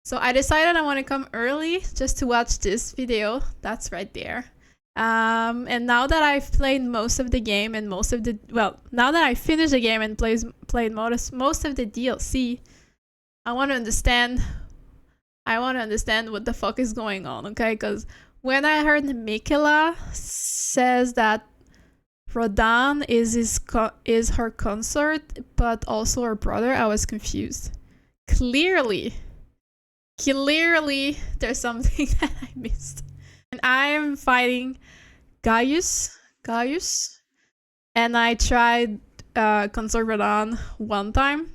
So I decided I want to come early just to watch this video. That's right there. And now that I've played most of the game and now that I finished the game and played most of the DLC, I want to understand what the fuck is going on, okay? Because when I heard Mikela says that Rodan is her consort, but also her brother, I was confused. Clearly, there's something that I missed. And I am fighting Gaius, and I tried consort Rodan one time,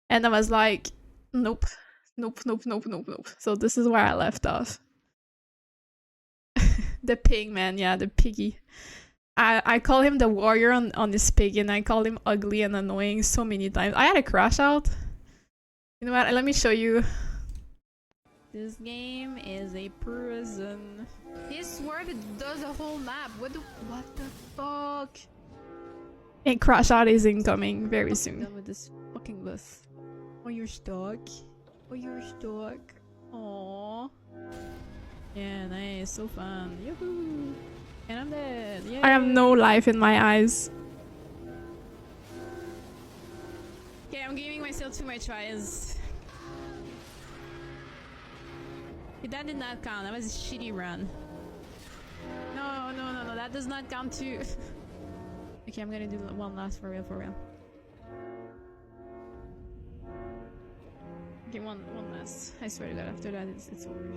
and I was like, nope. So this is where I left off. The pig man, yeah, the piggy. I call him the warrior on this pig, and I call him ugly and annoying so many times. I had a crash out. You know what? Let me show you. This game is a prison. This word does a whole map. What the fuck? And crash out is incoming very soon. I'm done with this fucking bus. Oh, you're stuck. Oh, you're stuck. Aww. Yeah, nice. So fun. Yoo-hoo. And I'm dead. Yay. I have no life in my eyes. Okay, I'm giving myself 2 more tries. That did not count. That was a shitty run. No. That does not count too. Okay, I'm gonna do one last for real. Okay, one last. I swear to God, after that it's over.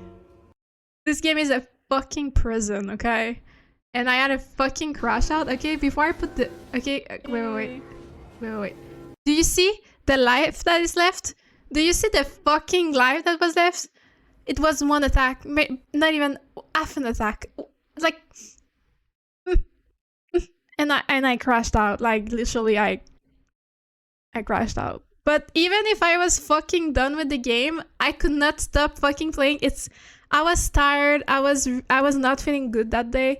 This game is a fucking prison, okay? And I had a fucking crash out. Okay, before I put the... Okay, wait. Do you see the life that is left? Do you see the fucking life that was left? It was 1 attack, not even half an attack. Like... and I crashed out. Like, literally, I crashed out. But even if I was fucking done with the game, I could not stop fucking playing. I was tired. I was not feeling good that day.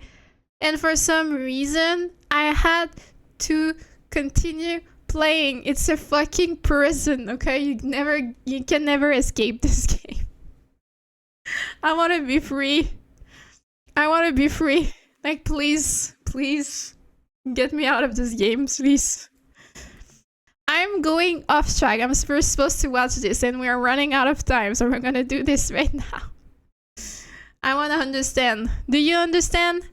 And for some reason, I had to continue playing. It's a fucking prison, okay? You can never escape this game. I want to be free. Like, please, get me out of this game, please. I'm going off track. I'm supposed to watch this, and we are running out of time, so we're gonna do this right now. I want to understand. Do you understand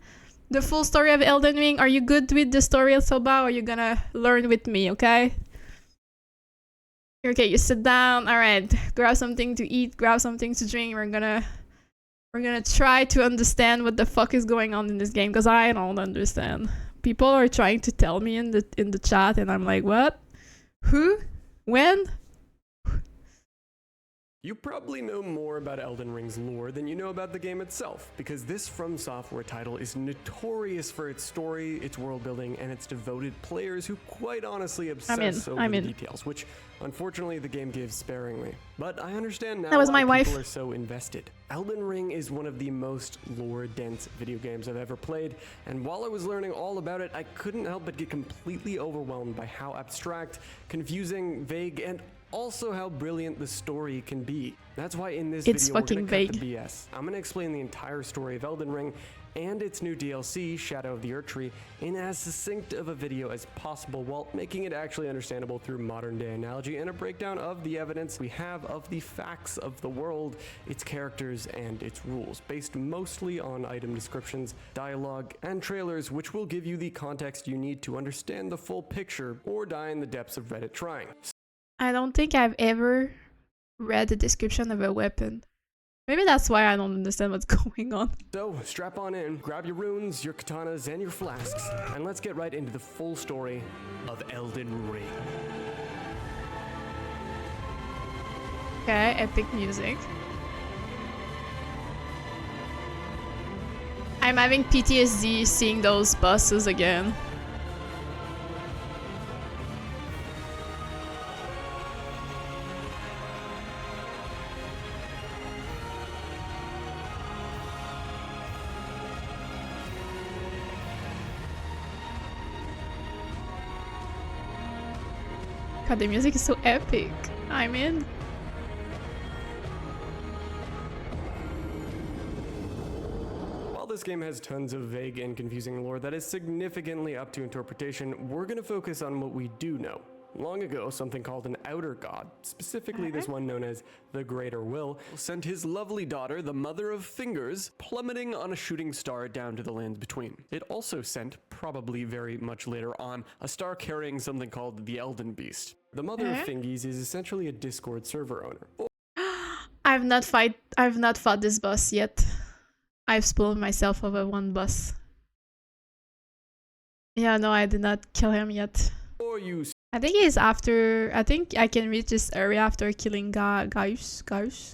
the full story of Elden Ring? Are you good with the story so far, or are you gonna learn with me, okay? Okay, you sit down. All right, grab something to eat, grab something to drink. We're gonna try to understand what the fuck is going on in this game, because I don't understand. People are trying to tell me in the chat, and I'm like, what? Who? When? You probably know more about Elden Ring's lore than you know about the game itself, because this From Software title is notorious for its story, its world building, and its devoted players who quite honestly obsess over the details, which unfortunately the game gives sparingly. But I understand now why people are so invested. Elden Ring is one of the most lore-dense video games I've ever played, and while I was learning all about it, I couldn't help but get completely overwhelmed by how abstract, confusing, vague, and also how brilliant the story can be. That's why in this video we're gonna cut the BS. I'm gonna explain the entire story of Elden Ring and its new DLC, Shadow of the Erdtree, in as succinct of a video as possible while making it actually understandable through modern day analogy and a breakdown of the evidence we have of the facts of the world, its characters, and its rules, based mostly on item descriptions, dialogue, and trailers, which will give you the context you need to understand the full picture or die in the depths of Reddit trying. I don't think I've ever read the description of a weapon. Maybe that's why I don't understand what's going on. So, strap on in, grab your runes, your katanas, and your flasks, and let's get right into the full story of Elden Ring. Okay, epic music. I'm having PTSD seeing those bosses again. God, the music is so epic. I'm in. this game has tons of vague and confusing lore that is significantly up to interpretation, we're going to focus on what we do know. Long ago, something called an outer god, specifically this one known as the Greater Will, sent his lovely daughter, the Mother of Fingers, plummeting on a shooting star down to the lands between. It also sent, probably very much later on, a star carrying something called the Elden Beast. The Mother of Fingies is essentially a Discord server owner. I've not fought this boss yet. I've spoiled myself over one boss. Yeah, no, I did not kill him yet. Or you I think he's after. I think I can reach this area after killing Gaius.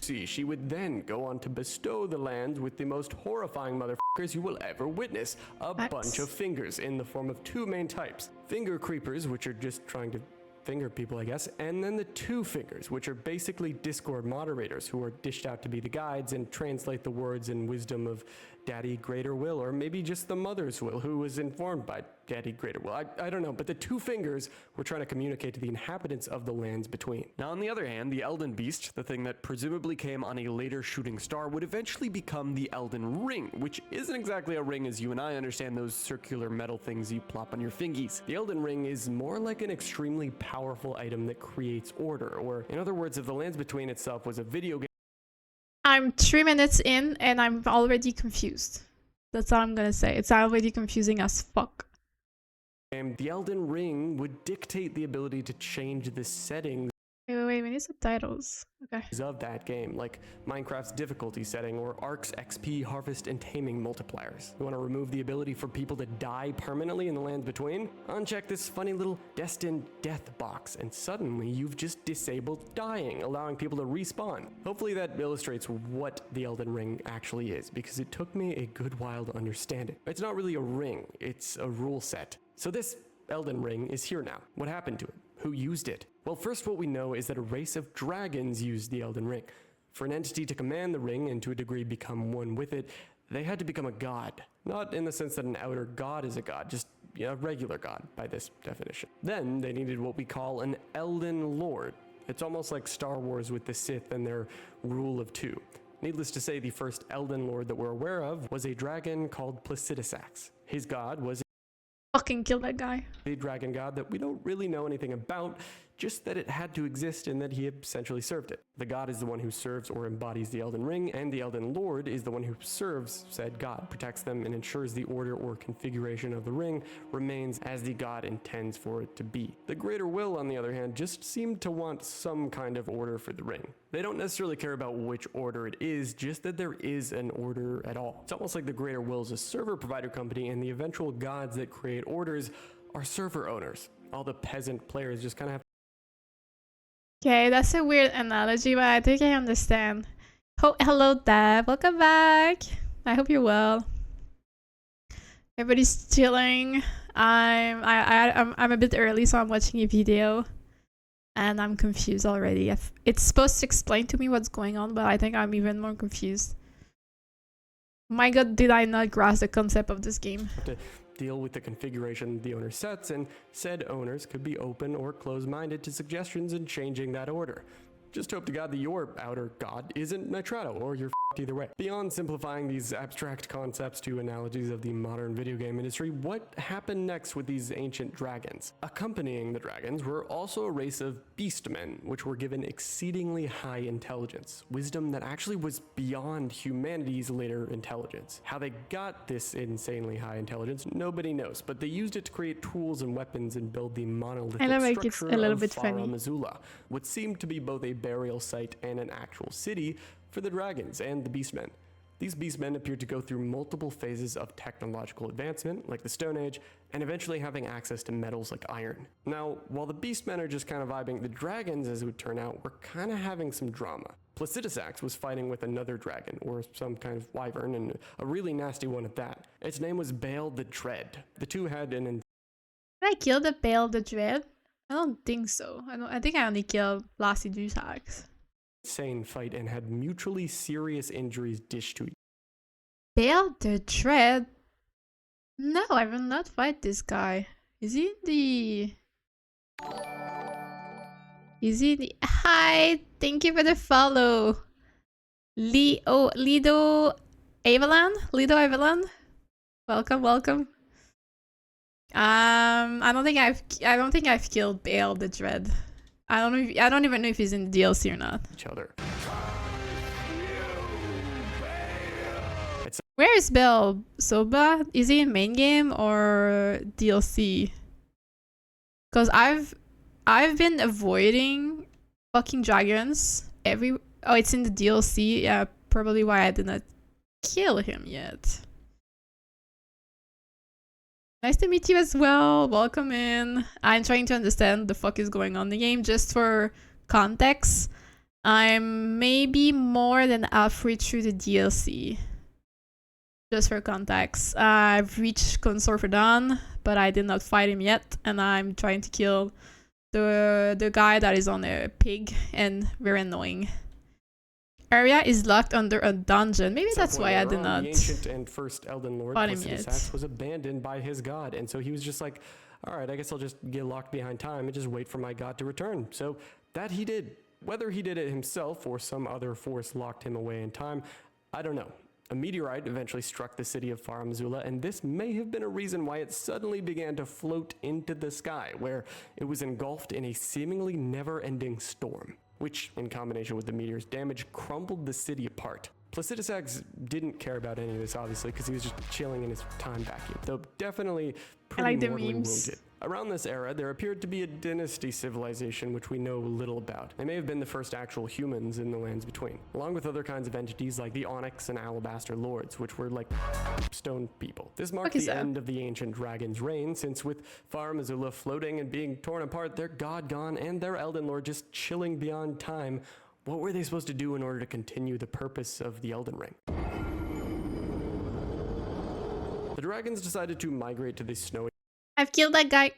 see, she would then go on to bestow the lands with the most horrifying motherfuckers you will ever witness. A bunch of fingers in the form of two main types. Finger creepers, which are just trying to finger people, I guess, and then the two fingers, which are basically Discord moderators who are dished out to be the guides and translate the words and wisdom of Daddy Greater Will, or maybe just the Mother's Will, who was informed by Daddy Greater Will. I don't know, but the two fingers were trying to communicate to the inhabitants of the lands between. Now, on the other hand, the Elden Beast, the thing that presumably came on a later shooting star, would eventually become the Elden Ring, which isn't exactly a ring as you and I understand those circular metal things you plop on your fingies. The Elden Ring is more like an extremely powerful item that creates order, or in other words, if the lands between itself was a video game. I'm 3 minutes in and I'm already confused. That's all I'm gonna say. It's already confusing as fuck. The Elden Ring would dictate the ability to change the settings Wait, we need subtitles. Okay. of that game, like Minecraft's difficulty setting or Ark's XP harvest and taming multipliers. You want to remove the ability for people to die permanently in the lands between? Uncheck this funny little destined death box, and suddenly you've just disabled dying, allowing people to respawn. Hopefully that illustrates what the Elden Ring actually is, because it took me a good while to understand it. It's not really a ring, it's a rule set. So this Elden Ring is here now. What happened to it? Who used it? Well, first what we know is that a race of dragons used the Elden Ring. For an entity to command the ring and to a degree become one with it, they had to become a god. Not in the sense that an outer god is a god, just a regular god by this definition. Then they needed what we call an Elden Lord. It's almost like Star Wars with the Sith and their rule of two. Needless to say, the first Elden Lord that we're aware of was a dragon called Placidusax. His god was Fucking kill that guy. a dragon god that we don't really know anything about, just that it had to exist and that he essentially served it. The god is the one who serves or embodies the Elden Ring, and the Elden Lord is the one who serves said god, protects them, and ensures the order or configuration of the ring remains as the god intends for it to be. The Greater Will, on the other hand, just seemed to want some kind of order for the ring. They don't necessarily care about which order it is, just that there is an order at all. It's almost like the Greater Will is a server provider company, and the eventual gods that create orders are server owners. All the peasant players just kind of have. Okay, that's a weird analogy, but I think I understand. Oh, hello, Dad. Welcome back. I hope you're well. Everybody's chilling. I'm a bit early, so I'm watching a video, and I'm confused already. It's supposed to explain to me what's going on, but I think I'm even more confused. My God, did I not grasp the concept of this game? To deal with the configuration the owner sets, and said owners could be open or closed-minded to suggestions in changing that order. Just hope to God that your outer god isn't Nitrato, or you're f***ed either way. Beyond simplifying these abstract concepts to analogies of the modern video game industry, what happened next with these ancient dragons? Accompanying the dragons were also a race of beastmen, which were given exceedingly high intelligence, wisdom that actually was beyond humanity's later intelligence. How they got this insanely high intelligence, nobody knows, but they used it to create tools and weapons and build the monolithic structure of Fara Missoula, what seemed to be both a burial site and an actual city for the dragons and the beastmen. These beastmen appeared to go through multiple phases of technological advancement, like the Stone Age, and eventually having access to metals like iron. Now, while the beastmen are just kind of vibing, the dragons, as it would turn out, were kind of having some drama. Placidusax was fighting with another dragon, or some kind of wyvern, and a really nasty one at that. Its name was Baal the Dread. The two had an Did I kill the Baal the Dread? I don't think so. I think I only killed Placidusax. insane fight and had mutually serious injuries dished to each Baal the Dread? No, I will not fight this guy. Is he in the... Is he in the... Hi! Thank you for the follow. Lido Avelan, Lido Avelan, welcome, welcome. I don't think I've killed Bale the Dread. I don't even know if he's in the DLC or not. Each other. Where is Bale? Soba? Is he in main game or DLC? Cause I've been avoiding fucking dragons oh, it's in the DLC. Yeah, probably why I did not kill him yet. Nice to meet you as well. Welcome in. I'm trying to understand the fuck is going on in the game. Just for context, I'm maybe more than halfway through the DLC. Just for context, I've reached Consort for Dawn, but I did not fight him yet, and I'm trying to kill the guy that is on a pig and very annoying. Area is locked under a dungeon. Maybe that's why I did not. The ancient and first Elden Lord, Placidusax, was abandoned by his god, and so he was just like, all right, I guess I'll just get locked behind time and just wait for my god to return. So that he did. Whether he did it himself or some other force locked him away in time, I don't know. A meteorite eventually struck the city of Farum Azula, and this may have been a reason why it suddenly began to float into the sky, where it was engulfed in a seemingly never-ending storm, which, in combination with the meteor's damage, crumbled the city apart. Placidusax didn't care about any of this, obviously, because he was just chilling in his time vacuum, though definitely pretty mortally wounded. Around this era, there appeared to be a dynasty civilization which we know little about. They may have been the first actual humans in the lands between, along with other kinds of entities like the Onyx and Alabaster Lords, which were like stone people. This marked the end of the ancient dragon's reign, since with Farum Azula floating and being torn apart, their god gone, and their Elden Lord just chilling beyond time, what were they supposed to do in order to continue the purpose of the Elden Ring? The dragons decided to migrate to the snowy I've killed that guy.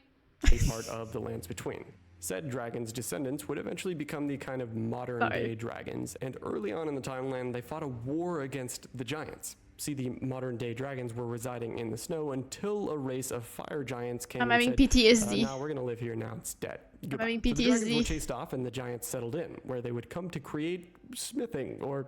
part of the lands between. Said dragons' descendants would eventually become the kind of modern-day dragons, and early on in the timeline, they fought a war against the giants. See, the modern-day dragons were residing in the snow until a race of fire giants came and said, PTSD. "No, we're gonna live here now instead." I'm having So the dragons were PTSD. chased off, and the giants settled in, where they would come to create smithing, or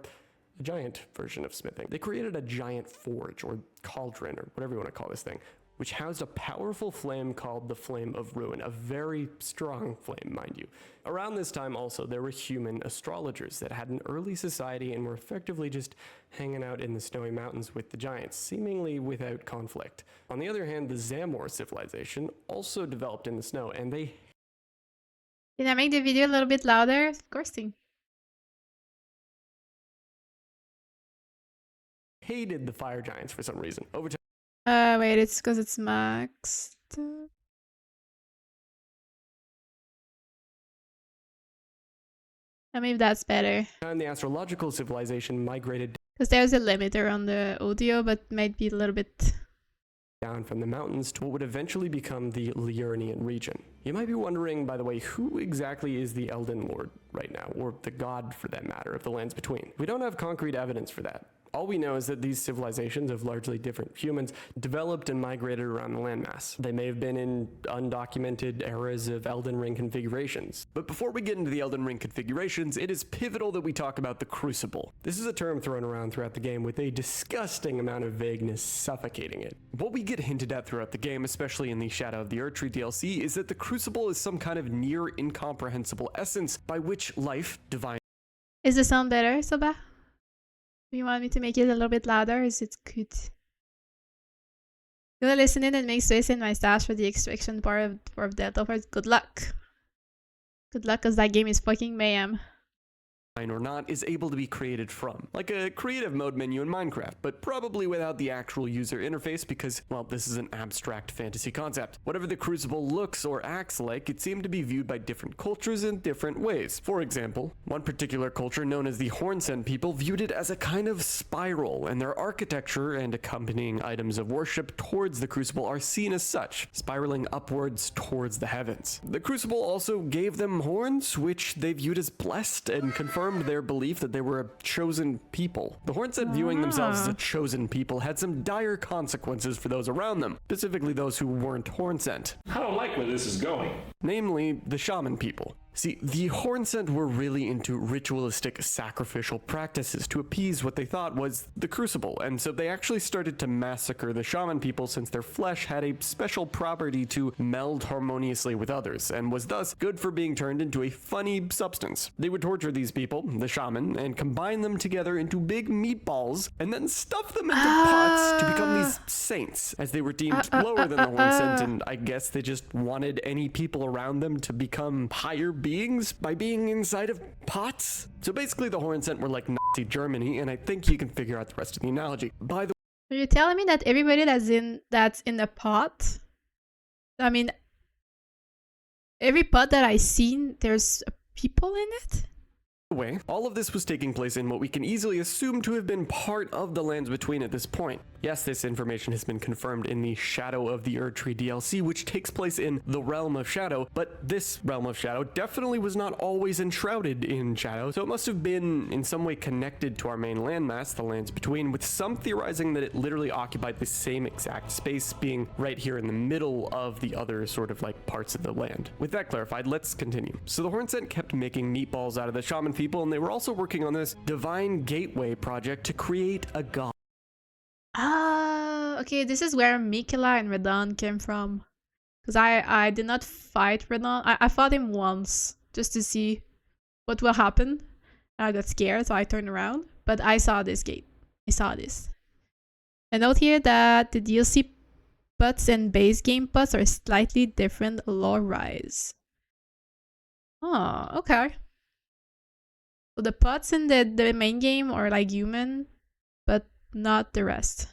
a giant version of smithing. They created a giant forge, or cauldron, or whatever you want to call this thing, which housed a powerful flame called the Flame of Ruin, a very strong flame, mind you. Around this time also, there were human astrologers that had an early society and were effectively just hanging out in the snowy mountains with the giants, seemingly without conflict. On the other hand, the Zamor civilization also developed in the snow, and they Can I make the video a little bit louder? Of course thing. hated the fire giants for some reason. Over time, Wait, it's because it's maxed. Maybe that's better. the astrological civilization migrated Because there's a limiter on the audio, but might be a little bit. down from the mountains to what would eventually become the Liurnian region. You might be wondering, by the way, who exactly is the Elden Lord right now, or the god for that matter, of the lands between? We don't have concrete evidence for that. All we know is that these civilizations of largely different humans developed and migrated around the landmass. They may have been in undocumented eras of Elden Ring configurations. But before we get into the Elden Ring configurations, it is pivotal that we talk about the Crucible. This is a term thrown around throughout the game with a disgusting amount of vagueness suffocating it. What we get hinted at throughout the game, especially in the Shadow of the Erdtree DLC, is that the Crucible is some kind of near incomprehensible essence by which life, divine. Is the sound better, Soba? Do you want me to make it a little bit louder? Is it good? Gonna listen in and make space in my stash for the extraction part of Delta Force. Good luck. Good luck, because that game is fucking mayhem. Or not, is able to be created from, like a creative mode menu in Minecraft, but probably without the actual user interface because, well, this is an abstract fantasy concept. Whatever the Crucible looks or acts like, it seemed to be viewed by different cultures in different ways. For example, one particular culture known as the Hornsent people viewed it as a kind of spiral, and their architecture and accompanying items of worship towards the Crucible are seen as such, spiraling upwards towards the heavens. The Crucible also gave them horns, which they viewed as blessed and confirmed their belief that they were a chosen people. The Hornsent viewing themselves as a chosen people had some dire consequences for those around them, specifically those who weren't Hornsent. I don't like where this is going. Namely, the shaman people. See, the Hornsent were really into ritualistic sacrificial practices to appease what they thought was the Crucible, and so they actually started to massacre the shaman people since their flesh had a special property to meld harmoniously with others, and was thus good for being turned into a funny substance. They would torture these people, the shaman, and combine them together into big meatballs, and then stuff them into pots to become these saints, as they were deemed lower than the Hornsent, and I guess they just wanted any people around them to become higher beings by being inside of pots. So basically the Hornsent were like Nazi Germany, and I think you can figure out the rest of the analogy. By the Are you telling me that everybody that's in a pot? I mean, every pot that I seen, there's people in it? way, all of this was taking place in what we can easily assume to have been part of the Lands Between at this point. Yes, this information has been confirmed in the Shadow of the Erdtree DLC, which takes place in the Realm of Shadow, but this Realm of Shadow definitely was not always enshrouded in shadow, so it must have been in some way connected to our main landmass, the Lands Between, with some theorizing that it literally occupied the same exact space, being right here in the middle of the other sort of like parts of the land. With that clarified, let's continue. So the Hornsent kept making meatballs out of the shaman people, and they were also working on this Divine Gateway project to create a god. Ah, okay, this is where Mikela and Radon came from. Because I did not fight Radon. I fought him once just to see what will happen. I got scared, so I turned around. But I saw this gate. I saw this. A note here that the DLC puts and base game puts are slightly different lore-wise. Oh, okay. So the puts in the main game are like human, but not the rest.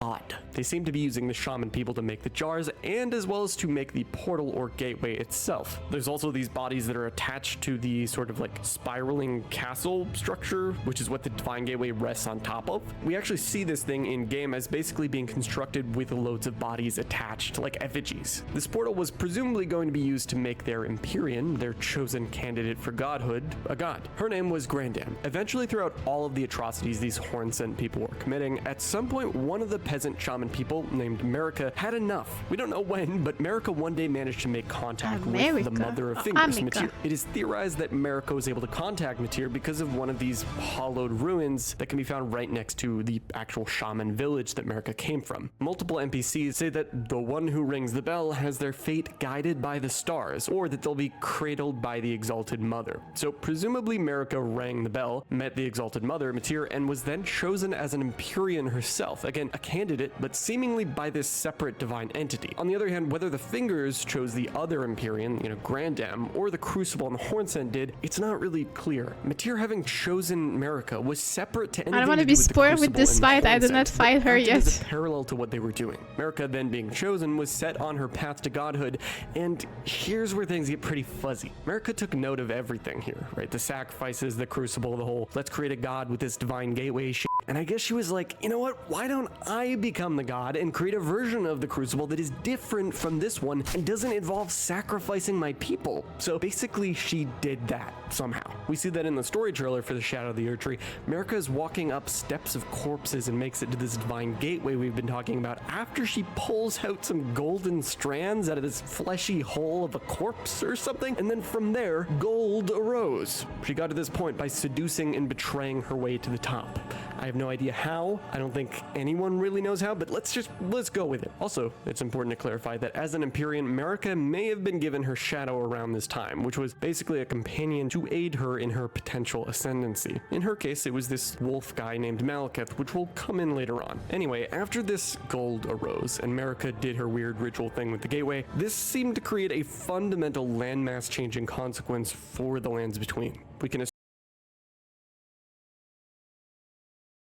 Odd. They seem to be using the shaman people to make the jars, and as well as to make the portal or gateway itself. There's also these bodies that are attached to the sort of like spiraling castle structure, which is what the Divine Gateway rests on top of. We actually see this thing in game as basically being constructed with loads of bodies attached, like effigies. This portal was presumably going to be used to make their Empyrean, their chosen candidate for godhood, a god. Her name was Grandam. Eventually, throughout all of the atrocities these Hornsent people were committing, at some point one of the peasant shaman people named Marika had enough. We don't know when, but Marika one day managed to make contact with the Mother of Fingers, Matir. It is theorized that Marika was able to contact Matir because of one of these hollowed ruins that can be found right next to the actual shaman village that Marika came from. Multiple NPCs say that the one who rings the bell has their fate guided by the stars, or that they'll be cradled by the Exalted Mother. So presumably Marika rang the bell, met the Exalted Mother, Matir, and was then chosen as an Empyrean herself. Again, a candidate, but seemingly by this separate divine entity. On the other hand, whether the Fingers chose the other Empyrean, Grandam, or the Crucible and the Hornsent did, it's not really clear. Matir having chosen Marika was separate to anything I don't want to to do be with the spoiled with this Crucible fight. and the I did not Hornsent, fight her acted as yet. a parallel to what they were doing. Marika then being chosen was set on her path to godhood, and here's where things get pretty fuzzy. Marika took note of everything here, right? The sacrifices, the Crucible, the whole let's create a god with this Divine Gateway shit. And I guess she was like, you know what? Why don't I become the god and create a version of the Crucible that is different from this one and doesn't involve sacrificing my people? So basically she did that somehow. We see that in the story trailer for the Shadow of the Erdtree. Marika is walking up steps of corpses and makes it to this Divine Gateway we've been talking about after she pulls out some golden strands out of this fleshy hole of a corpse or something, and then from there gold arose. She got to this point by seducing and betraying her way to the top. I have no idea how. I don't think anyone really knows how, but let's go with it. Also, it's important to clarify that as an Empyrean, Marika may have been given her shadow around this time, which was basically a companion to aid her in her potential ascendancy. In her case, it was this wolf guy named Malekith, which will come in later on. Anyway, after this gold arose and Marika did her weird ritual thing with the gateway, this seemed to create a fundamental landmass changing consequence for the Lands Between. We can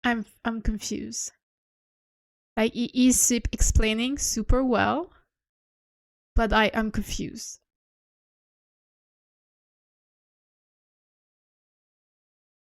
I'm confused. Like he's explaining super well, but I'm confused.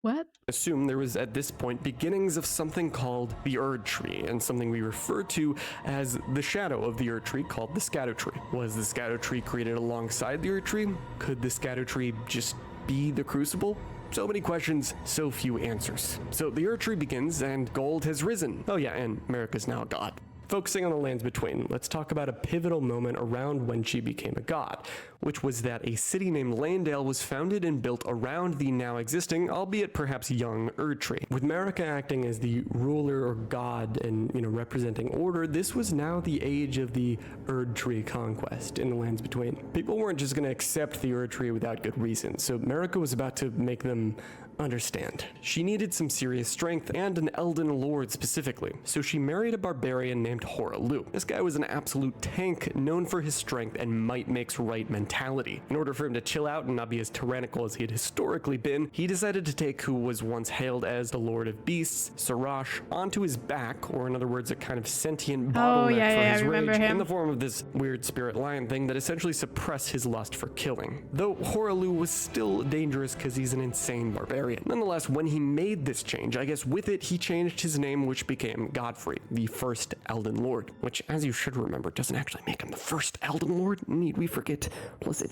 What? assume there was at this point beginnings of something called the Erdtree, and something we refer to as the shadow of the Erdtree called the Scattertree. Was the Scattertree created alongside the Erdtree? Could the Scattertree just be the Crucible? So many questions, so few answers. So the Erdtree begins, and gold has risen. Oh yeah, and Marika's now a god. Focusing on the lands between, let's talk about a pivotal moment around when she became a god, which was that a city named Landale was founded and built around the now existing, albeit perhaps young, Erdtree. With Marika acting as the ruler or god and, representing order, this was now the age of the Erdtree conquest in the lands between. People weren't just going to accept the Erdtree without good reason, so Marika was about to make them understand. She needed some serious strength and an Elden Lord specifically, so she married a barbarian named Horalu. This guy was an absolute tank, known for his strength and might makes right mentality. In order for him to chill out and not be as tyrannical as he had historically been, he decided to take who was once hailed as the Lord of Beasts, Sarash, onto his back, or in other words, a kind of sentient bottleneck for his rage, in the form of this weird spirit lion thing that essentially suppressed his lust for killing. Though Horalu was still dangerous because he's an insane barbarian. Nonetheless, when he made this change, I guess with it, he changed his name, which became Godfrey, the first Elden Lord, which, as you should remember, doesn't actually make him the first Elden Lord. Need we forget? Plus,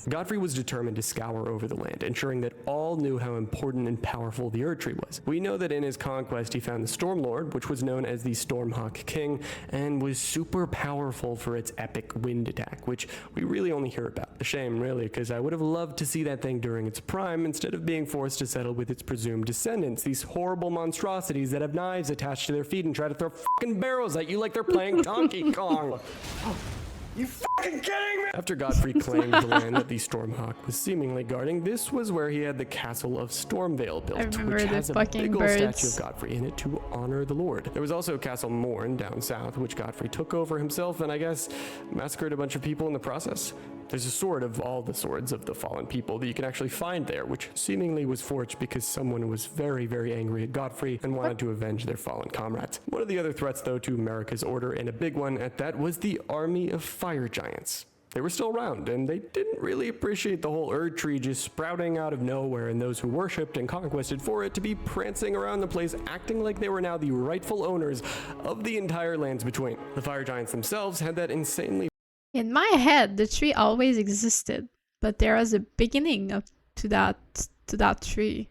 Godfrey was determined to scour over the land, ensuring that all knew how important and powerful the Erdtree was. We know that in his conquest, he found the Stormlord, which was known as the Stormhawk King, and was super powerful for its epic wind attack, which we really only hear about. A shame, really, because I would have loved to see that thing during its prime, instead of being forced to settle with its presumed descendants, these horrible monstrosities that have knives attached to their feet and try to throw fucking barrels at you like they're playing Donkey Kong. You fucking kidding me? After Godfrey claimed the land that the Stormhawk was seemingly guarding, this was where he had the castle of Stormvale built, which has a big old statue of Godfrey in it to honor the Lord. There was also Castle Morn down south, which Godfrey took over himself and I guess massacred a bunch of people in the process. There's a sword of all the swords of the fallen people that you can actually find there, which seemingly was forged because someone was very, very angry at Godfrey and wanted to avenge their fallen comrades. One of the other threats, though, to Marika's order, and a big one at that, was the army of fire giants. They were still around, and they didn't really appreciate the whole Erdtree just sprouting out of nowhere and those who worshipped and conquested for it to be prancing around the place acting like they were now the rightful owners of the entire lands between. The fire giants themselves had that insanely In my head, the tree always existed, but there was a beginning to that tree.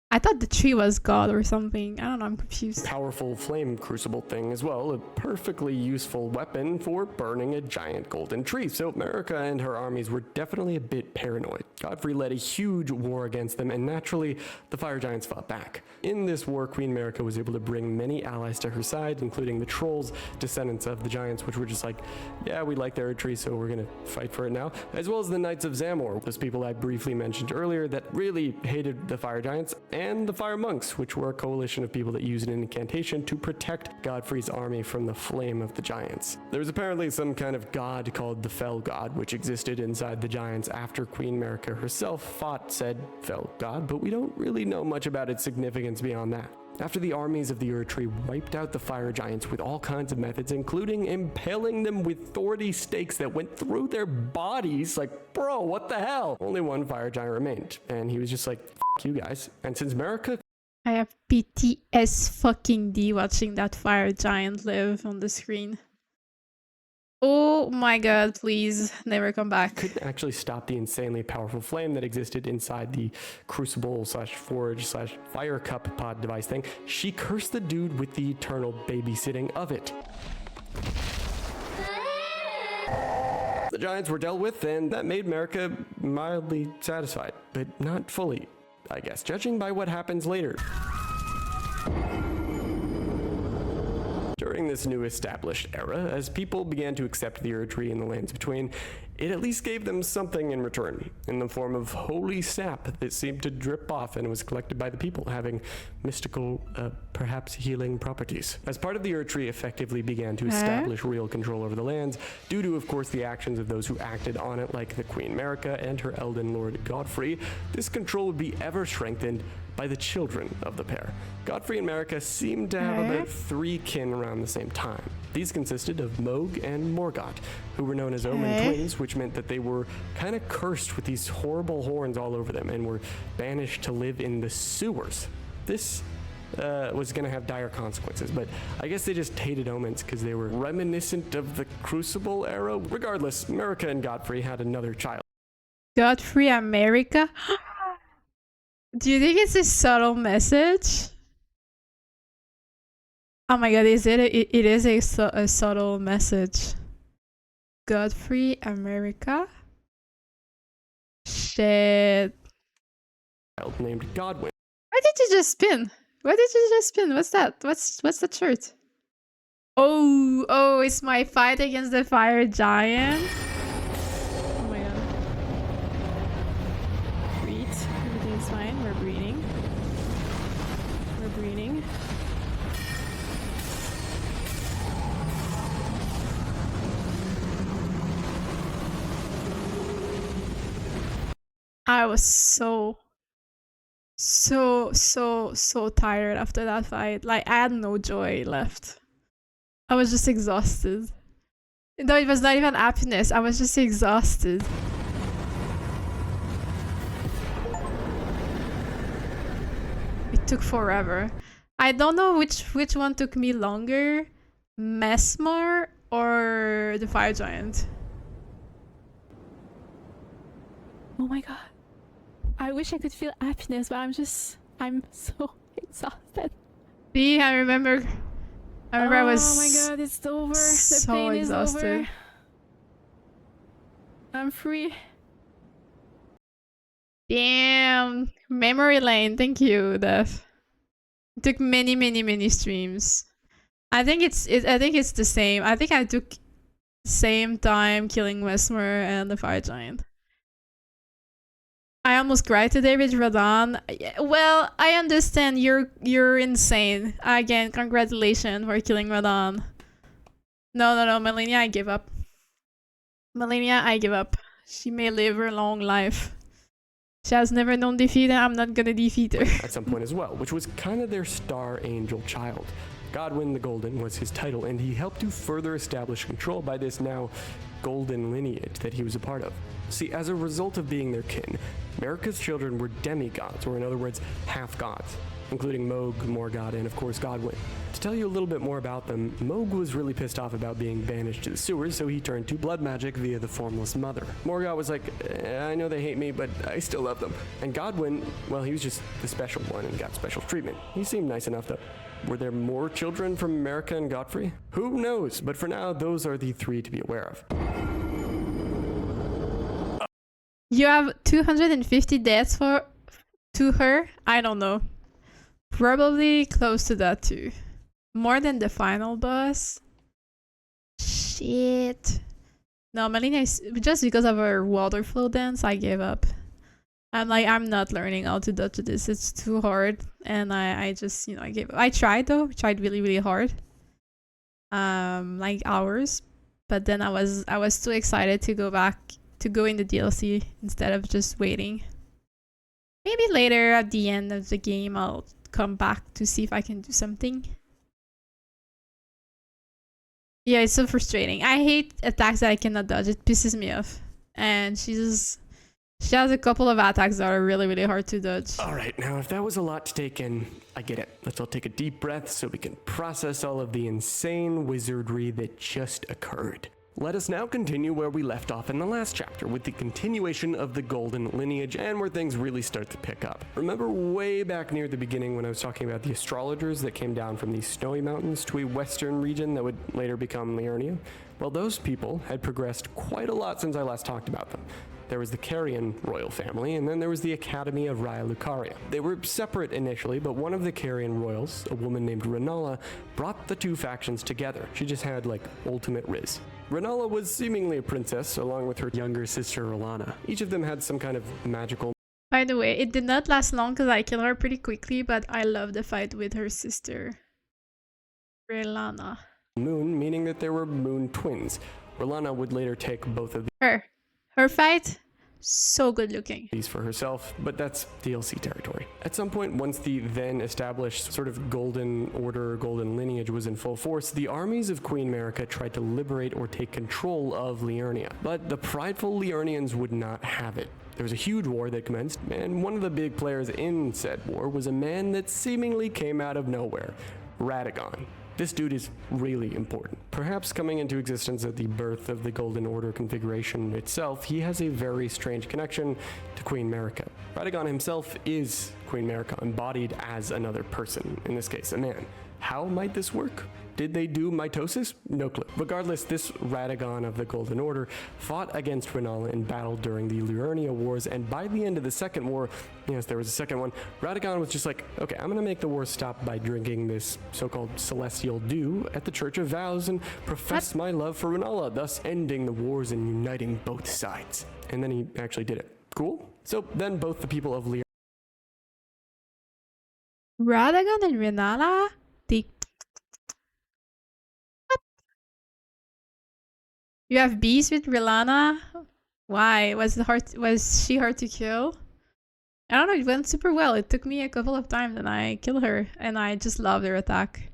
I thought the tree was God or something. I don't know, I'm confused. Powerful flame crucible thing as well, a perfectly useful weapon for burning a giant golden tree. So Marika and her armies were definitely a bit paranoid. Godfrey led a huge war against them, and naturally, the fire giants fought back. In this war, Queen Marika was able to bring many allies to her side, including the trolls, descendants of the giants, which were just like, yeah, we like their tree, so we're gonna fight for it now, as well as the Knights of Zamor, those people I briefly mentioned earlier that really hated the fire giants, and the fire monks, which were a coalition of people that used an incantation to protect Godfrey's army from the flame of the giants. There was apparently some kind of god called the Fell God, which existed inside the giants after Queen Marika herself fought said Fell God, but we don't really know much about its significance beyond that. After the armies of the Erdtree wiped out the fire giants with all kinds of methods, including impaling them with thorny stakes that went through their bodies, like, bro, what the hell? Only one fire giant remained, and he was just like, F you guys. And since Marika... I have PTS fucking D watching that fire giant live on the screen. Oh my god, please, never come back. Couldn't actually stop the insanely powerful flame that existed inside the crucible slash forge slash fire cup pod device thing. She cursed the dude with the eternal babysitting of it. The giants were dealt with, and that made Marika mildly satisfied, but not fully, I guess, judging by what happens later. During this new established era, as people began to accept the Erdtree and the lands between, it at least gave them something in return, in the form of holy sap that seemed to drip off and was collected by the people, having mystical, perhaps healing properties. As part of the Erdtree effectively began to establish real control over the lands, due to, of course, the actions of those who acted on it, like the Queen Marika and her Elden Lord Godfrey, this control would be ever strengthened by the children of the pair. Godfrey and Marika seemed to have about 3 kin around the same time. These consisted of Moog and Morgoth, who were known as Omen twins, which meant that they were kind of cursed with these horrible horns all over them and were banished to live in the sewers. This was going to have dire consequences, but I guess they just hated omens because they were reminiscent of the Crucible era. Regardless, Marika and Godfrey had another child. Godfrey America? Do you think it's a subtle message? Oh my god, is it is a subtle message. Godfrey, America? Shit. Child named Godwin. Why did you just spin? Why did you just spin? What's that? What's the shirt? Oh, it's my fight against the fire giant. Oh my god. Breathe. Everything's fine. We're breathing. We're breathing. I was so tired after that fight. Like, I had no joy left. I was just exhausted. No, it was not even happiness. I was just exhausted. It took forever. I don't know which one took me longer. Mesmer or the fire giant. Oh my god. I wish I could feel happiness, but I'm so exhausted. See, I remember I was. Oh my god, it's over. The so pain exhausted. is over. I'm free. Damn. Memory lane. Thank you, Def. It took many streams. I think it's the same. I think I took the same time killing Mesmer and the fire giant. I almost cried today with Radon. Well, I understand you're insane. Again, congratulations for killing Radon. No, Melania, I give up. Melania, I give up. She may live her long life. She has never known defeat, and I'm not gonna defeat her. At some point as well, which was kind of their star angel child. Godwin the Golden was his title, and he helped to further establish control by this now golden lineage that he was a part of. See, as a result of being their kin, America's children were demigods, or in other words, half-gods, including Moog, Morgott, and of course Godwin. To tell you a little bit more about them, Moog was really pissed off about being banished to the sewers, so he turned to blood magic via the Formless Mother. Morgott was like, I know they hate me, but I still love them. And Godwin, well, he was just the special one and got special treatment. He seemed nice enough though. Were there more children from America and Godfrey? Who knows, but for now, those are the three to be aware of. You have 250 deaths to her? I don't know. Probably close to that too. More than the final boss? Shit. No, Melina is just because of her water flow dance, I gave up. I'm like, I'm not learning how to dodge this. It's too hard. And I just, I gave up. I tried though. Tried really hard. Like hours. But then I was too excited to go back to go in the DLC instead of just waiting. Maybe later at the end of the game I'll come back to see if I can do something. Yeah, it's so frustrating. I hate attacks that I cannot dodge. It pisses me off. And she has a couple of attacks that are really hard to dodge. All right, now if that was a lot to take in, I get it. Let's all take a deep breath so we can process all of the insane wizardry that just occurred. Let us now continue where we left off in the last chapter with the continuation of the golden lineage and where things really start to pick up. Remember way back near the beginning when I was talking about the astrologers that came down from these snowy mountains to a western region that would later become Liurnia? Well, those people had progressed quite a lot since I last talked about them. There was the Carian royal family, and then there was the Academy of Raya Lucaria. They were separate initially, but one of the Carian royals, a woman named Renala, brought the two factions together. She just had, ultimate riz. Renala was seemingly a princess, along with her younger sister, Rolana. Each of them had some kind of magical... By the way, it did not last long because I killed her pretty quickly, but I love the fight with her sister, Relana. Moon, meaning that there were moon twins. Rolana would later take both of Her fight, so good looking. these for herself, but that's DLC territory. At some point, once the then established sort of golden order, golden lineage was in full force, the armies of Queen Marika tried to liberate or take control of Liurnia. But the prideful Liurnians would not have it. There was a huge war that commenced, and one of the big players in said war was a man that seemingly came out of nowhere, Radagon. This dude is really important. Perhaps coming into existence at the birth of the Golden Order configuration itself, he has a very strange connection to Queen Marika. Radagon himself is Queen Marika, embodied as another person, in this case a man. How might this work? Did they do mitosis? No clue. Regardless, this Radagon of the Golden Order fought against Rennala in battle during the Liurnia Wars, and by the end of the Second War, yes, there was a second one, Radagon was just like, okay, I'm gonna make the war stop by drinking this so-called celestial dew at the Church of Vows and profess my love for Rennala, thus ending the wars and uniting both sides. And then he actually did it. Cool? So then both the people of Liurnia Radagon and Rennala? They... What? You have beef with Rellana? Why? Was she hard to kill? I don't know, it went super well. It took me a couple of times and I killed her. And I just loved her attack.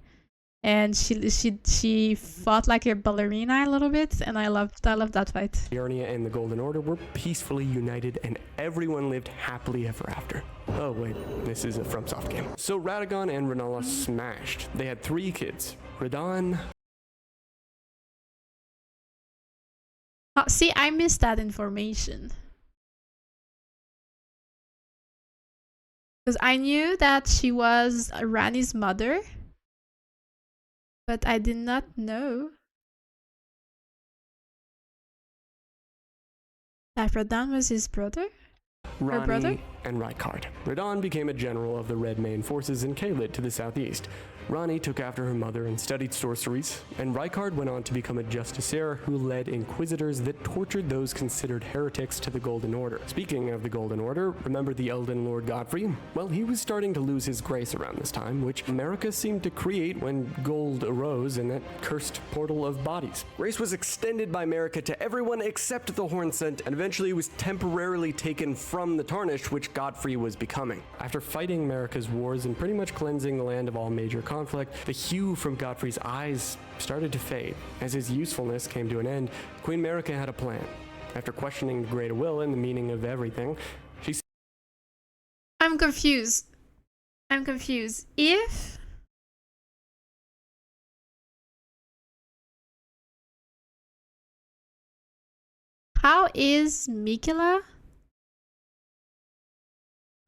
And she fought like a ballerina a little bit, and I loved that fight. Liurnia and the Golden Order were peacefully united, and everyone lived happily ever after. Oh wait, this is a FromSoft game. So Radagon and Rennala smashed. They had 3 kids. Radahn... See, I missed that information. Because I knew that she was Rani's mother. But I did not know that Radahn was his brother? Her brother? Ranni and Rykard. Radahn became a general of the Red Mane forces in Caelid to the southeast. Ranni took after her mother and studied sorceries, and Rykard went on to become a justiciar who led inquisitors that tortured those considered heretics to the Golden Order. Speaking of the Golden Order, remember the Elden Lord Godfrey? Well, he was starting to lose his grace around this time, which America seemed to create when gold arose in that cursed portal of bodies. Grace was extended by America to everyone except the Hornsent, and eventually was temporarily taken from the Tarnished, which Godfrey was becoming. After fighting America's wars and pretty much cleansing the land of all major conflict, the hue from Godfrey's eyes started to fade. As his usefulness came to an end, Queen America had a plan. After questioning the Greater Will and the meaning of everything, she said, I'm confused. If... How is Mikela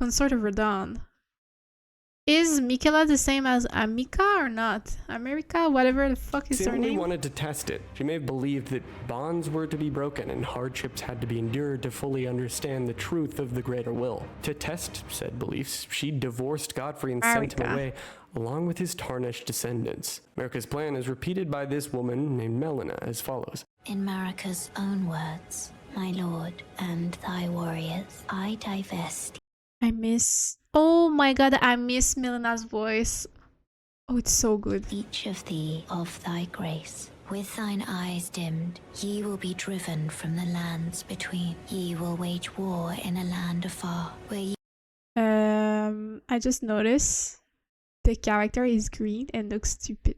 consort of Radahn? Is Mikela the same as Amika or not? America? Whatever the fuck is her only name? wanted to test it. She may have believed that bonds were to be broken and hardships had to be endured to fully understand the truth of the Greater Will. To test said beliefs, she divorced Godfrey and sent him away, along with his tarnished descendants. America's plan is repeated by this woman named Melina as follows. In Marika's own words, my lord and thy warriors, I divest. I miss... Oh my god, I miss Melina's voice. Oh, it's so good. Each of thee of thy grace. With thine eyes dimmed, ye will be driven from the lands between. Ye will wage war in a land afar, where ye... I just noticed the character is green and looks stupid.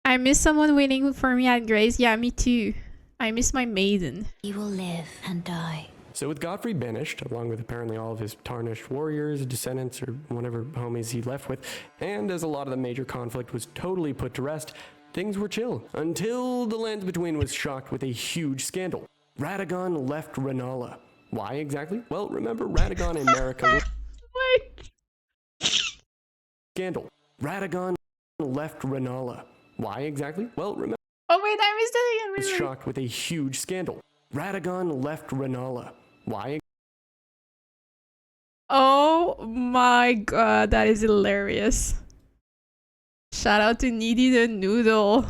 I miss someone waiting for me at Grace. Yeah, me too. I miss my maiden. Ye will live and die. So with Godfrey banished, along with apparently all of his tarnished warriors, descendants, or whatever homies he left with, and as a lot of the major conflict was totally put to rest, things were chill, until the Lands Between was shocked with a huge scandal. Radagon left Rennala. Why exactly? Well, remember Radagon and Marika were... Wait. Scandal. Radagon left Rennala. Why exactly? Well, remember... Oh wait, I missed it again. Was shocked with a huge scandal. Radagon left Rennala. Why? Oh my god, that is hilarious. Shout out to Needy the Noodle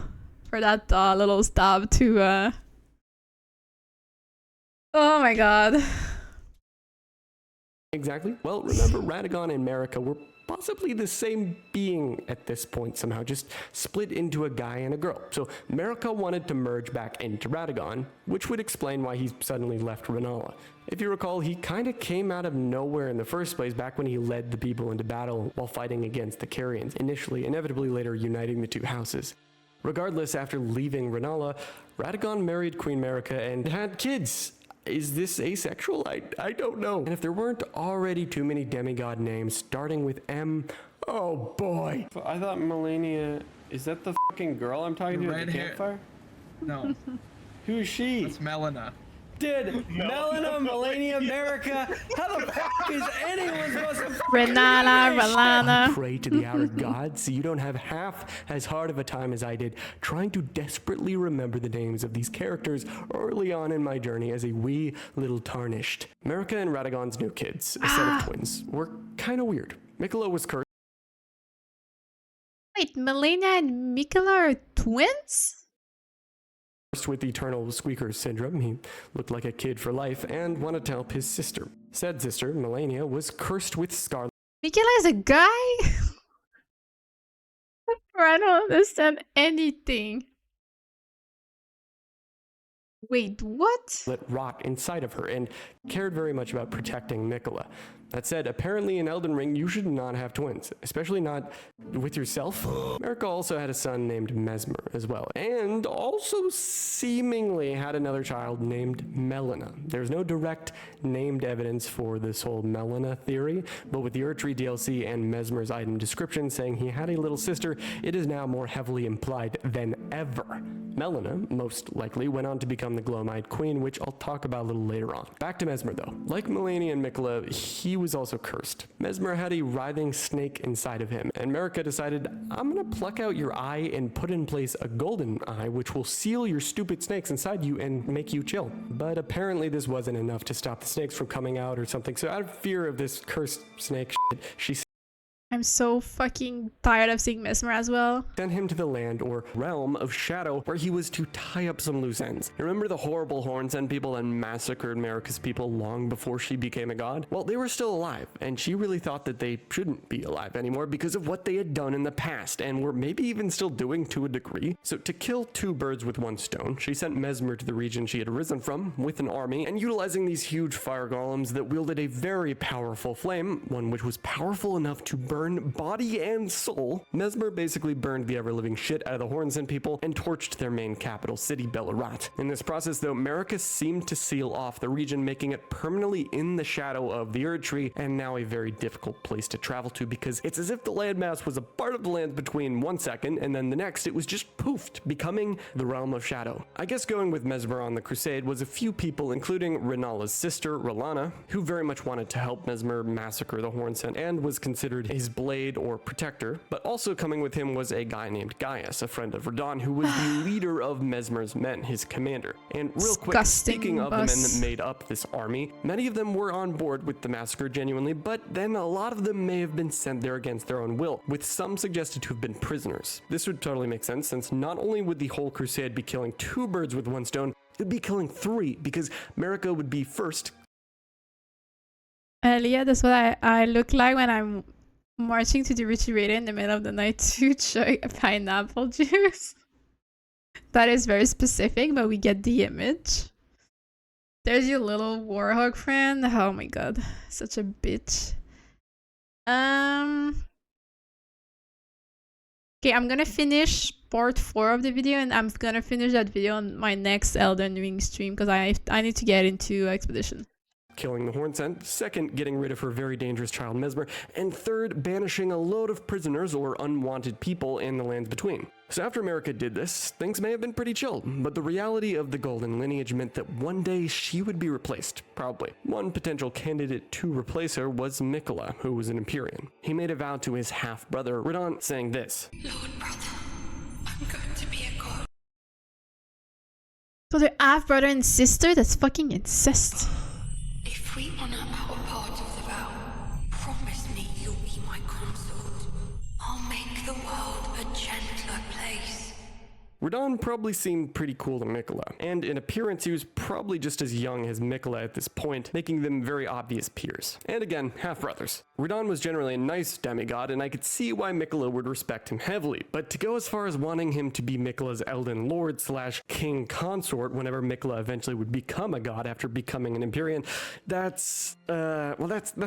for that little stab to Oh my god. Exactly. Well, remember Radagon and Marika were possibly the same being at this point somehow, just split into a guy and a girl. So Marika wanted to merge back into Radagon, which would explain why he suddenly left Rennala. If you recall, he kind of came out of nowhere in the first place back when he led the people into battle while fighting against the Carians, initially, inevitably later uniting the two houses. Regardless, after leaving Rennala, Radagon married Queen Marika and had kids. Is this asexual? I don't know. And if there weren't already too many demigod names starting with M, oh boy. I thought Melania, is that the fucking girl I'm talking to at Red the hair. campfire? No, Who is she? that's Melina. Dude, Melina, Melania, America. How the fuck is anyone supposed to Renala, Relana. Pray to the outer gods so you don't have half as hard of a time as I did trying to desperately remember the names of these characters early on in my journey as a wee little tarnished. America and Radagon's new kids, a set of twins, were kind of weird. Mikola was cursed Wait, Melania and Mikola are twins? with eternal squeaker syndrome. He looked like a kid for life and wanted to help his sister. Said sister, Melania, was cursed with scarlet Mikola is a guy? I don't understand anything. Wait, what? rot inside of her and cared very much about protecting Mikola. That said, apparently in Elden Ring, you should not have twins, especially not with yourself. America also had a son named Mesmer as well, and also seemingly had another child named Melina. There's no direct named evidence for this whole Melina theory, but with the Erdtree DLC and Mesmer's item description saying he had a little sister, it is now more heavily implied than ever. Melina, most likely, went on to become the Glowmite Queen, which I'll talk about a little later on. Back to Mesmer though. Like Melania and Mikola, he was also cursed. Mesmer had a writhing snake inside of him, and Marika decided, I'm gonna pluck out your eye and put in place a golden eye, which will seal your stupid snakes inside you and make you chill. But apparently this wasn't enough to stop the snakes from coming out or something, so out of fear of this cursed snake shit, she I'm so fucking tired of seeing Mesmer as well. sent him to the land or realm of shadow where he was to tie up some loose ends. Remember the horrible Horns End people and massacred Marika's people long before she became a god? Well, they were still alive, and she really thought that they shouldn't be alive anymore because of what they had done in the past and were maybe even still doing to a degree. So to kill two birds with one stone, she sent Mesmer to the region she had arisen from with an army, and utilizing these huge fire golems that wielded a very powerful flame, one which was powerful enough to burn body and soul, Mesmer basically burned the ever-living shit out of the Hornsend people and torched their main capital city, Belarus. In this process, though, Marika seemed to seal off the region, making it permanently in the shadow of the Erdtree, and now a very difficult place to travel to because it's as if the landmass was a part of the land between 1 second and then the next it was just poofed, becoming the realm of shadow. I guess going with Mesmer on the crusade was a few people, including Renala's sister, Relana, who very much wanted to help Mesmer massacre the Hornsend and was considered his blade or protector, but also coming with him was a guy named Gaius, a friend of Radon, who was the leader of Mesmer's men, his commander. And real quick, Disgusting speaking of the men bus. that made up this army, many of them were on board with the massacre genuinely, but then a lot of them may have been sent there against their own will, with some suggested to have been prisoners. This would totally make sense, since not only would the whole crusade be killing two birds with one stone, it would be killing three, because Marika would be first. Leah, that's what I look like when I'm marching to the refrigerator in the middle of the night to chug a pineapple juice. That is very specific, but we get the image. There's your little warhog friend. Oh my god, such a bitch. Okay, I'm gonna finish part 4 of the video, and I'm gonna finish that video on my next Elden Ring stream because I need to get into Expedition. Killing the Hornsend, second, getting rid of her very dangerous child Mesmer, and third, banishing a load of prisoners or unwanted people in the lands between. So after Marika did this, things may have been pretty chill, but the reality of the golden lineage meant that one day she would be replaced, probably. One potential candidate to replace her was Mikola, who was an Empyrean. He made a vow to his half-brother, Radon, saying this: Lord brother, I'm going to be a god. So they're half brother and sister? That's fucking incest. If we honor our part of the vow, promise me you'll be my consort. I'll make the world a gentler place. Radon probably seemed pretty cool to Mikola, and in appearance he was probably just as young as Mikola at this point, making them very obvious peers. And again, half-brothers. Radon was generally a nice demigod, and I could see why Mikola would respect him heavily, but to go as far as wanting him to be Mikola's Elden Lord / King Consort whenever Mikola eventually would become a god after becoming an Empyrean, that's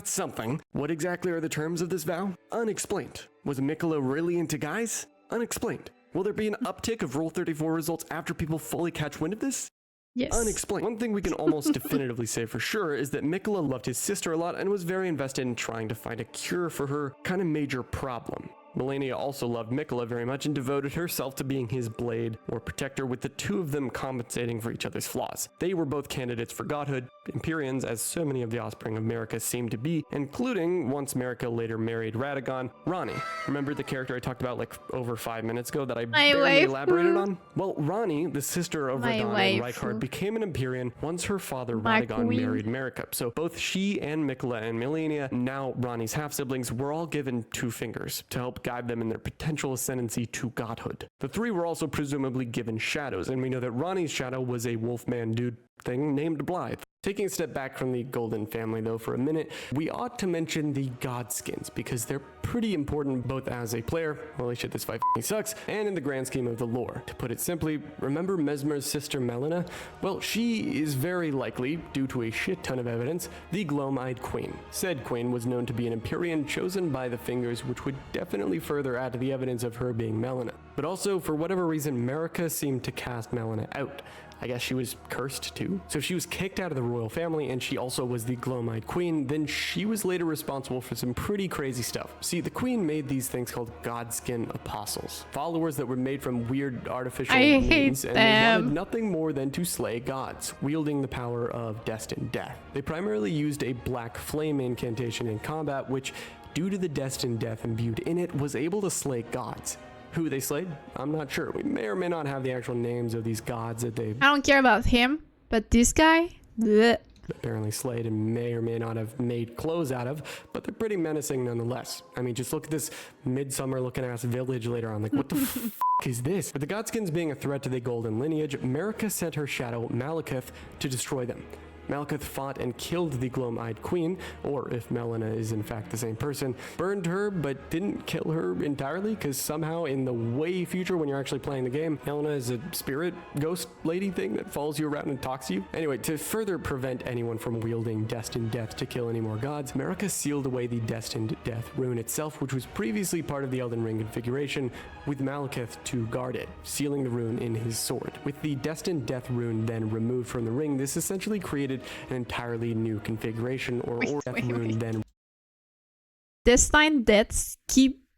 something. What exactly are the terms of this vow? Unexplained. Was Mikola really into guys? Unexplained. Will there be an uptick of Rule 34 results after people fully catch wind of this? Yes. Unexplained. One thing we can almost definitively say for sure is that Mikola loved his sister a lot and was very invested in trying to find a cure for her kind of major problem. Melania also loved Mikola very much and devoted herself to being his blade or protector, with the two of them compensating for each other's flaws. They were both candidates for godhood, Empyreans, as so many of the offspring of Marika seemed to be, including, once Marika later married Radagon, Ranni. Remember the character I talked about like over 5 minutes ago that I barely elaborated on? Well, Ranni, the sister of Radahn and Rykard, became an Empyrean once her father Radagon married Marika. So both she and Mikola and Melania, now Ranni's half-siblings, were all given 2 fingers to help guide them in their potential ascendancy to godhood. The 3 were also presumably given shadows, and we know that Ranni's shadow was a wolfman dude thing named Blythe. Taking a step back from the Golden family though for a minute, we ought to mention the Godskins, because they're pretty important both as a player, holy shit this fight sucks, and in the grand scheme of the lore. To put it simply, remember Mesmer's sister Melina? Well, she is very likely, due to a shit ton of evidence, the Gloam-Eyed Queen. Said queen was known to be an Empyrean chosen by the Fingers, which would definitely further add to the evidence of her being Melina. But also, for whatever reason, Marika seemed to cast Melina out. I guess she was cursed too. So if she was kicked out of the royal family and she also was the Gloam-Eyed Queen, then she was later responsible for some pretty crazy stuff. See, the queen made these things called Godskin apostles, followers that were made from weird artificial means, and they wanted nothing more than to slay gods, wielding the power of destined death. They primarily used a black flame incantation in combat, which, due to the destined death imbued in it, was able to slay gods. Who they slayed? I'm not sure. We may or may not have the actual names of these gods that they I don't care about him, but this guy, bleh. Apparently slayed and may or may not have made clothes out of, but they're pretty menacing nonetheless. I mean, just look at this midsummer looking ass village later on. Like, what the f is this? With the Godskins being a threat to the Golden lineage, Marika sent her shadow Malekith to destroy them. Malekith fought and killed the Gloam-Eyed Queen, or if Melina is in fact the same person, burned her but didn't kill her entirely, because somehow in the way future when you're actually playing the game, Melina is a spirit ghost lady thing that follows you around and talks to you. Anyway, to further prevent anyone from wielding destined death to kill any more gods, Marika sealed away the destined death rune itself, which was previously part of the Elden Ring configuration, with Malekith to guard it, sealing the rune in his sword. With the destined death rune then removed from the ring, this essentially created an entirely new configuration, or death rune then. Destined Death,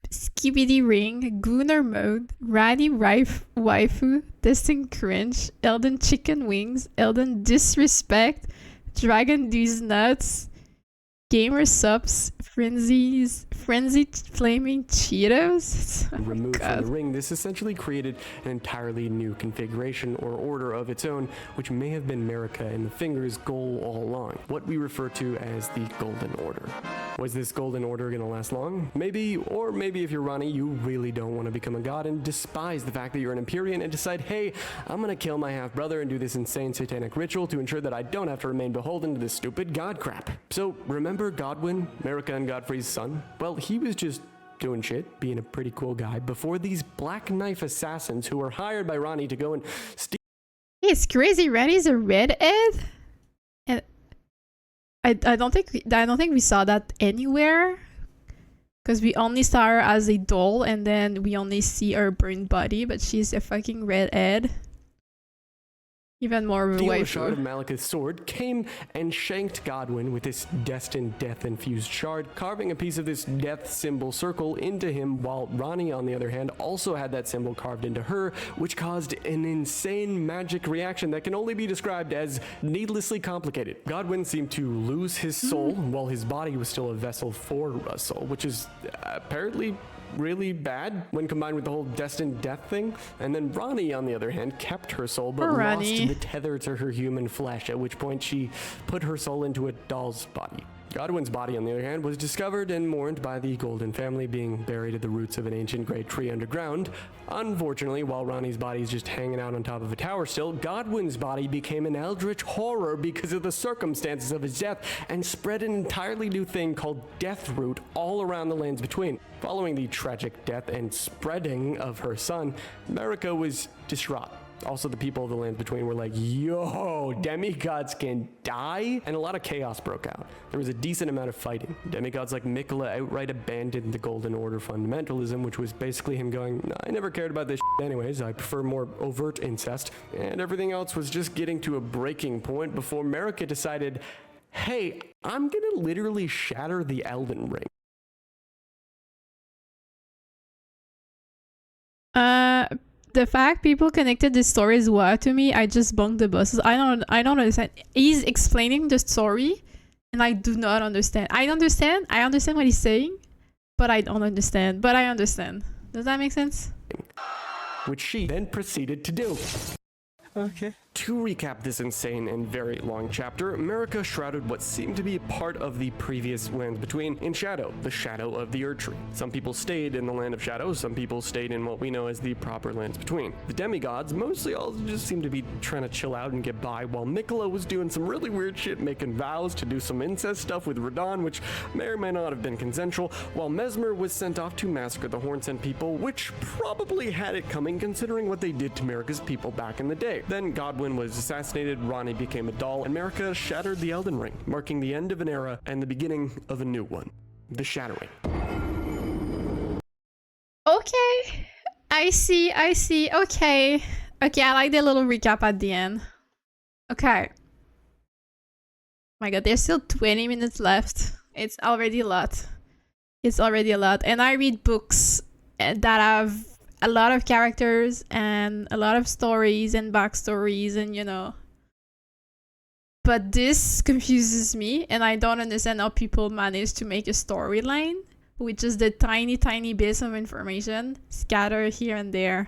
Skibidi Ring, Gunnar Mode, Ranni Waifu, Destined Cringe, Elden Chicken Wings, Elden Disrespect, Dragon These Nuts, Gamer Subs, Frenzied Flaming Cheetos. Removed from the ring, this essentially created an entirely new configuration or order of its own, which may have been Marika and the Fingers' goal all along, what we refer to as the Golden Order. Was this Golden Order going to last long? Maybe, or maybe if you're Ranni, you really don't want to become a god and despise the fact that you're an Empyrean and decide, hey, I'm going to kill my half-brother and do this insane satanic ritual to ensure that I don't have to remain beholden to this stupid god crap. So remember Godwyn, Marika and Godfrey's son? Well, he was just doing shit, being a pretty cool guy, before these Black Knife assassins who were hired by Ranni to go and steal. It's crazy. Ranni's a redhead, and I don't think we saw that anywhere, because we only saw her as a doll, and then we only see her burned body. But she's a fucking redhead. Even more of a A shard of Malekith's sword came and shanked Godwyn with this destined death-infused shard, carving a piece of this death symbol circle into him, while Ranni, on the other hand, also had that symbol carved into her, which caused an insane magic reaction that can only be described as needlessly complicated. Godwyn seemed to lose his soul, while his body was still a vessel for a soul, which is apparently really bad when combined with the whole destined death thing. And then Ranni, on the other hand, kept her soul but lost the tether to her human flesh, at which point she put her soul into a doll's body. Godwyn's body, on the other hand, was discovered and mourned by the Golden family, being buried at the roots of an ancient great tree underground. Unfortunately, while Ranni's body is just hanging out on top of a tower still, Godwyn's body became an eldritch horror because of the circumstances of his death and spread an entirely new thing called Deathroot all around the lands between. Following the tragic death and spreading of her son, Marika was distraught. Also, the people of the lands between were like, yo, demigods can die? And a lot of chaos broke out. There was a decent amount of fighting. Demigods like Mikola outright abandoned the Golden Order fundamentalism, which was basically him going, I never cared about this shit anyways, I prefer more overt incest. And everything else was just getting to a breaking point before Marika decided, hey, I'm gonna literally shatter the Elden Ring. The fact people connected the stories were to me, I just bunked the buses. I don't understand. He's explaining the story, and I do not understand. I understand what he's saying, but I don't understand. But I understand. Does that make sense? which she then proceeded to do. Okay. To recap this insane and very long chapter, America shrouded what seemed to be part of the previous Lands Between in shadow, the shadow of the Erd Tree. Some people stayed in the Land of Shadow, some people stayed in what we know as the proper Lands Between. The demigods mostly all just seemed to be trying to chill out and get by, while Miquella was doing some really weird shit, making vows to do some incest stuff with Radon, which may or may not have been consensual, while Mesmer was sent off to massacre the Hornsent people, which probably had it coming considering what they did to America's people back in the day. Then Godwin was assassinated, Ronnie became a doll, and America shattered the Elden Ring, marking the end of an era and the beginning of a new one. The Shattering. Okay. I see. Okay. Okay, I like the little recap at the end. Okay. My god, there's still 20 minutes left. It's already a lot. And I read books that have a lot of characters and a lot of stories and backstories and, you know. But this confuses me, and I don't understand how people manage to make a storyline with just the tiny bits of information scattered here and there.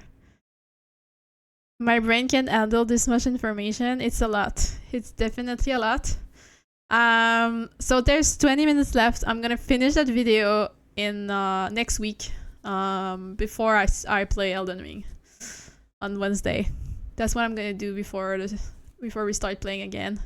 My brain can't handle this much information. It's a lot. It's definitely a lot. So there's 20 minutes left. I'm gonna finish that video in next week. Before I play Elden Ring on Wednesday. That's what I'm gonna do before we start playing again.